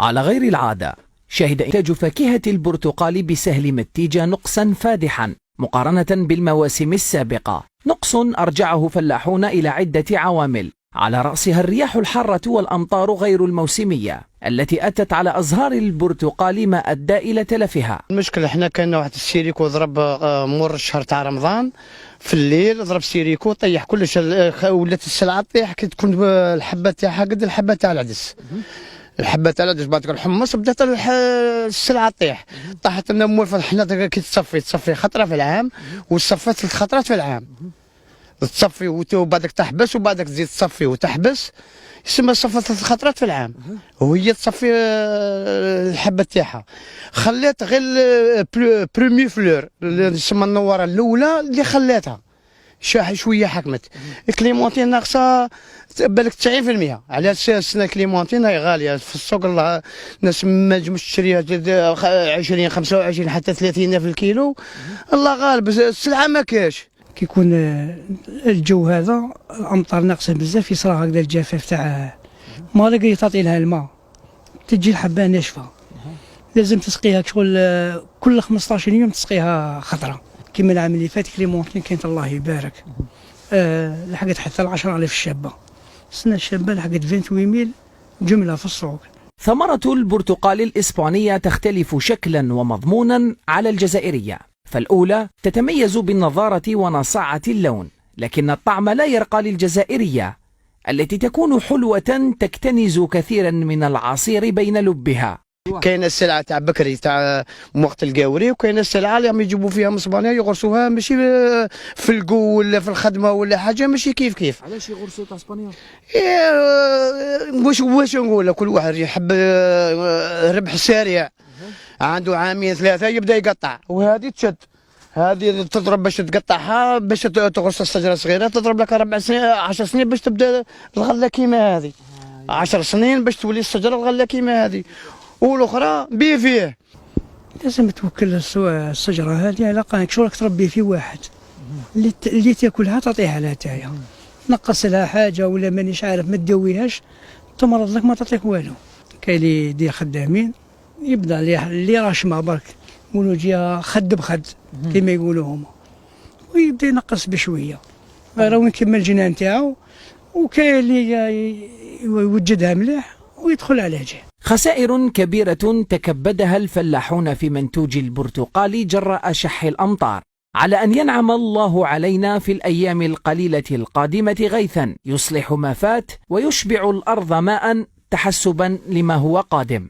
على غير العادة، شهد إنتاج فاكهة البرتقال بسهل متيجة نقصا فادحا مقارنة بالمواسم السابقة، نقص أرجعه فلاحون إلى عدة عوامل، على رأسها الرياح الحارة والأمطار غير الموسمية التي أتت على أزهار البرتقال ما أدى إلى تلفها. المشكلة احنا كان واحد السيريكو ضرب مور الشهر تاع رمضان في الليل، ضرب سيريكو طيح كلش، ولات السلعة طيح كي تكون الحبة تاعها قد الحبة تاع العدس. الحبه تاع العدس بعد الحمص بدات السلعه طيح، طاحت لنا موالفه. حنا كي تصفي خطره في العام، وتصفات 3 خطرات في العام. تصفي وبعدك تحبس، وبعدك تزيد تصفي وتحبس، يسمى صفات 3 خطرات في العام. وهي تصفي الحبه تاعها. خلات غير برومي فلور اللي يسمى النواره الاولى اللي خلاتها شويه حكمت. الكليمونتين ناقصه بالك 90%. على اساس ان الكليمونتين هي غاليه في السوق، الناس ما تجمش تشريها 20 25 حتى 30 في الكيلو. الله غالب، السلعه ما كاش. كي يكون الجو هذا الامطار ناقصه بزاف، يصرى هكذا الجفاف تاع ما لقى تعطي لها الماء، تجي الحبه ناشفه، لازم تسقيها شغل كل 15 يوم تسقيها خضره. كما العام اللي فات كليمونتين كانت الله يبارك لحقت حتى 10,000 شابه. السنه الشابه لحقت 28,000 جمله في السوق. ثمرة البرتقال الإسبانية تختلف شكلا ومضمونا على الجزائرية، فالأولى تتميز بالنضارة ونصاعة اللون، لكن الطعم لا يرقى للجزائرية التي تكون حلوة تكتنز كثيرا من العصير بين لبها. كاينه السلعه تاع بكري تاع وقت القاوري، وكاينه السلعه اللي يجيبوا فيها من اسبانيا يغرسوها ماشي في القو ولا في الخدمه ولا حاجه، ماشي كيف. علاش يغرسوا تاع اسبانيا؟ واش نقول، كل واحد يحب ربح سريع، عنده عامين 3 يبدا يقطع، وهذه تشد، هذه تضرب باش تقطعها، باش تغرس الشجره صغيره تضرب لك 4 سنين 10 سنين باش تبدا الغله كيما هذه، 10 سنين باش تولي الشجره الغله كيما هذه. والاخرى بيه فيه لازم توكل الشجره هذه على قانك، شو راك تربي في واحد اللي تاكلها تعطيها لها تاعها، نقص لها حاجه ولا مانيش عارف ما تدويهاش تمرض لك ما تعطيك والو. كاين اللي يدير خدامين يبدا اللي راشمه برك يقولوا جا خد بخد كما يقولوا هما، ويبدا ينقص بشويه راه وين كمل الجنان تاعو، وكاين اللي يوجدها مليح ويدخل على جهه. خسائر كبيرة تكبدها الفلاحون في منتوج البرتقال جراء شح الأمطار، على أن ينعم الله علينا في الأيام القليلة القادمة غيثا يصلح ما فات ويشبع الأرض ماء تحسبا لما هو قادم.